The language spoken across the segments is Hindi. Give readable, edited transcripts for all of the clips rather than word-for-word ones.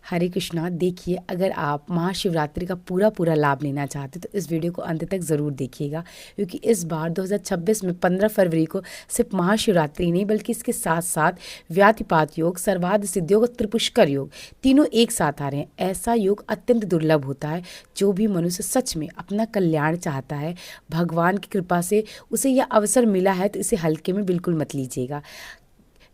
हरे कृष्णा। देखिए, अगर आप महाशिवरात्रि का पूरा लाभ लेना चाहते तो इस वीडियो को अंत तक ज़रूर देखिएगा, क्योंकि इस बार 2026 में 15 फरवरी को सिर्फ महाशिवरात्रि नहीं बल्कि इसके साथ साथ व्यातिपात योग, सर्वार्ध सिद्धि योग और त्रिपुष्कर योग तीनों एक साथ आ रहे हैं। ऐसा योग अत्यंत दुर्लभ होता है। जो भी मनुष्य सच में अपना कल्याण चाहता है, भगवान की कृपा से उसे यह अवसर मिला है, तो इसे हल्के में बिल्कुल मत लीजिएगा।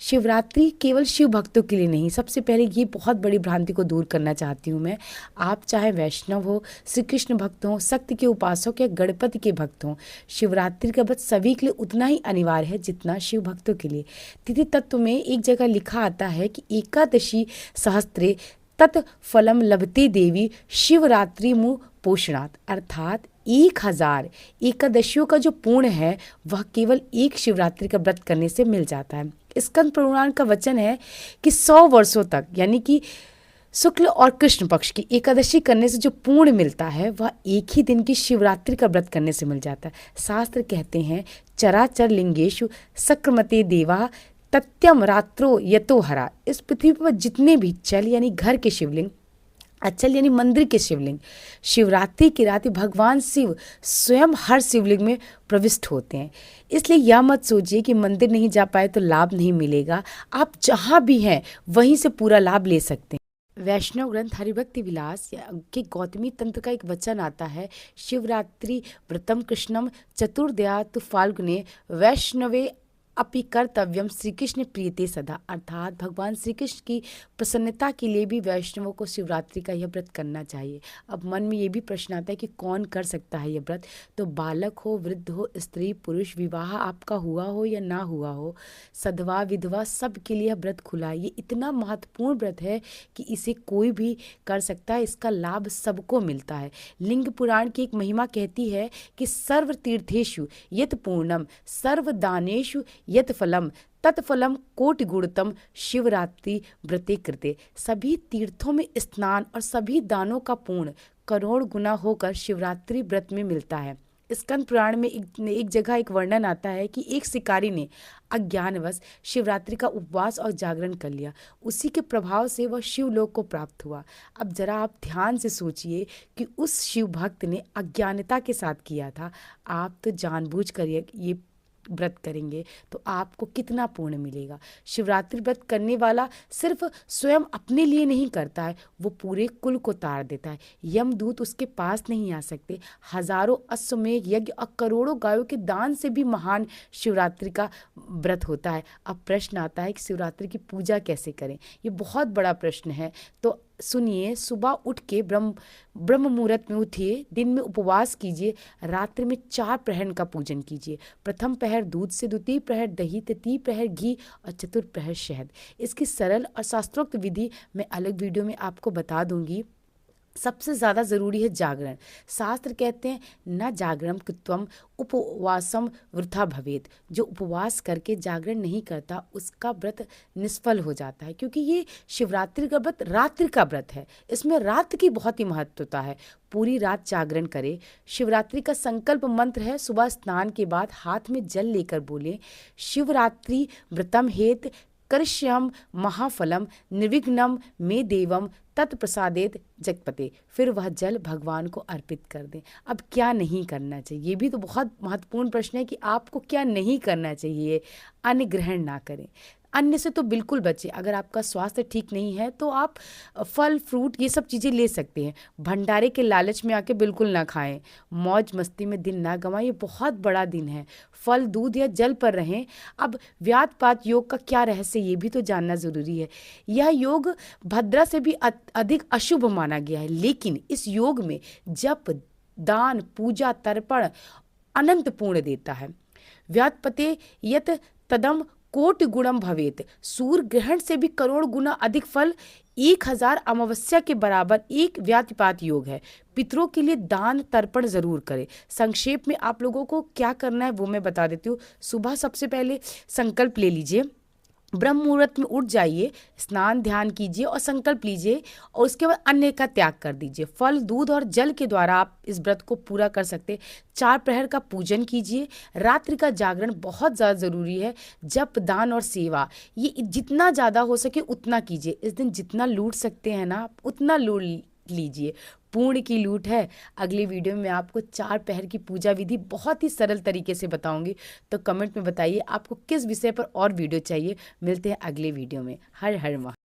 शिवरात्रि केवल शिव भक्तों के लिए नहीं। सबसे पहले ये बहुत बड़ी भ्रांति को दूर करना चाहती हूँ मैं। आप चाहे वैष्णव हो, श्री कृष्ण भक्त हो, शक्ति के उपासक या गणपति के भक्त हो, शिवरात्रि का व्रत सभी के लिए उतना ही अनिवार्य है जितना शिव भक्तों के लिए। तिथि तत्व में एक जगह लिखा आता है कि एकादशी सहस्त्रे तत्फलम लभते देवी शिवरात्रि मुँह पोषणात्, अर्थात 1000 एकादशियों का जो पुण्य है वह केवल एक शिवरात्रि का व्रत करने से मिल जाता है। स्कंद पुराण का वचन है कि 100 वर्षों तक, यानी कि शुक्ल और कृष्ण पक्ष की एकादशी करने से जो पुण्य मिलता है वह एक ही दिन की शिवरात्रि का व्रत करने से मिल जाता है। शास्त्र कहते हैं, चराचर लिंगेशु सक्रमते देवा तत्यम रात्रो यतो हरा। इस पृथ्वी पर जितने भी चल यानी घर के शिवलिंग, अचल यानी मंदिर के शिवलिंग, शिवरात्रि की रात भगवान शिव स्वयं हर शिवलिंग में प्रविष्ट होते हैं। इसलिए यह मत सोचिए कि मंदिर नहीं जा पाए तो लाभ नहीं मिलेगा। आप जहाँ भी हैं वहीं से पूरा लाभ ले सकते हैं। वैष्णव ग्रंथ हरिभक्ति विलास के गौतमी तंत्र का एक वचन आता है, शिवरात्रि व्रतम कृष्णम चतुर्दया तु फाल्गुने वैष्णवे अपि कर्तव्यम श्री कृष्ण प्रीते सदा। अर्थात भगवान श्री कृष्ण की प्रसन्नता के लिए भी वैष्णवों को शिवरात्रि का यह व्रत करना चाहिए। अब मन में ये भी प्रश्न आता है कि कौन कर सकता है यह व्रत। तो बालक हो, वृद्ध हो, स्त्री पुरुष, विवाह आपका हुआ हो या ना हुआ हो, सधवा विधवा, सब के लिए यह व्रत खुला है। ये इतना महत्वपूर्ण व्रत है कि इसे कोई भी कर सकता है। इसका लाभ सबको मिलता है। लिंग पुराण की एक महिमा कहती है कि सर्व तीर्थेषु यत पूर्णम सर्व दानेषु यत फलम तत्फलम कोटि गुणतम शिवरात्रि व्रते कृते। सभी तीर्थों में स्नान और सभी दानों का पूर्ण करोड़ गुना होकर शिवरात्रि व्रत में मिलता है। स्कंद पुराण में एक जगह एक वर्णन आता है कि एक शिकारी ने अज्ञानवश शिवरात्रि का उपवास और जागरण कर लिया। उसी के प्रभाव से वह शिवलोक को प्राप्त हुआ। अब जरा आप ध्यान से सोचिए कि उस शिव भक्त ने अज्ञानता के साथ किया था। आप तो जानबूझ कर ये व्रत करेंगे तो आपको कितना पुण्य मिलेगा। शिवरात्रि व्रत करने वाला सिर्फ स्वयं अपने लिए नहीं करता है, वो पूरे कुल को तार देता है। यमदूत उसके पास नहीं आ सकते। हजारों अश्वमेध यज्ञ और करोड़ों गायों के दान से भी महान शिवरात्रि का व्रत होता है। अब प्रश्न आता है कि शिवरात्रि की पूजा कैसे करें। ये बहुत बड़ा प्रश्न है। तो सुनिए, सुबह उठ के ब्रह्म मुहूर्त में उठिए, दिन में उपवास कीजिए, रात्रि में 4 प्रहर का पूजन कीजिए। प्रथम प्रहर दूध से, द्वितीय प्रहर दही, तृतीय प्रहर घी और चतुर्थ प्रहर शहद। इसकी सरल और शास्त्रोक्त विधि मैं अलग वीडियो में आपको बता दूंगी। सबसे ज़्यादा ज़रूरी है जागरण। शास्त्र कहते हैं, न जागरण कृत्वम उपवासम वृथा भवेत। जो उपवास करके जागरण नहीं करता उसका व्रत निष्फल हो जाता है, क्योंकि ये शिवरात्रि का व्रत रात्रि का व्रत है। इसमें रात की बहुत ही महत्वता है। पूरी रात जागरण करें। शिवरात्रि का संकल्प मंत्र है, सुबह स्नान के बाद हाथ में जल लेकर बोलें, शिवरात्रि व्रतम हेत करिष्यम महाफलम निर्विघ्नम मे देवम तत्प्रसादेत जगपते। फिर वह जल भगवान को अर्पित कर दें। अब क्या नहीं करना चाहिए, ये भी तो बहुत महत्वपूर्ण प्रश्न है कि आपको क्या नहीं करना चाहिए। अन्न ग्रहण ना करें। अन्न से तो बिल्कुल बचें। अगर आपका स्वास्थ्य ठीक नहीं है तो आप फल फ्रूट ये सब चीज़ें ले सकते हैं। भंडारे के लालच में आके बिल्कुल ना खाएं। मौज मस्ती में दिन ना गंवाएं। ये बहुत बड़ा दिन है। फल दूध या जल पर रहें। अब व्यातपात योग का क्या रहस्य, ये भी तो जानना ज़रूरी है। यह योग भद्रा से भी अधिक अशुभ माना गया है, लेकिन इस योग में जप, दान, पूजा, तर्पण अनंत पुण्य देता है। व्यातपते यत तदम कोटि गुणम भवेत। सूर्य ग्रहण से भी करोड़ गुना अधिक फल, 1000 अमावस्या के बराबर एक व्यातिपात योग है। पितरों के लिए दान तर्पण जरूर करें। संक्षेप में आप लोगों को क्या करना है वो मैं बता देती हूँ। सुबह सबसे पहले संकल्प ले लीजिए, ब्रह्म मुहूर्त में उठ जाइए, स्नान ध्यान कीजिए और संकल्प लीजिए और उसके बाद अन्य का त्याग कर दीजिए। फल, दूध और जल के द्वारा आप इस व्रत को पूरा कर सकते। 4 प्रहर का पूजन कीजिए। रात्रि का जागरण बहुत ज़्यादा ज़रूरी है। जप, दान और सेवा ये जितना ज़्यादा हो सके उतना कीजिए। इस दिन जितना लूट सकते हैं ना आप उतना लूट लीजिए। पुण्य की लूट है। अगली वीडियो में मैं आपको 4 पहर की पूजा विधि बहुत ही सरल तरीके से बताऊंगी। तो कमेंट में बताइए आपको किस विषय पर और वीडियो चाहिए। मिलते हैं अगले वीडियो में। हर हर महादेव।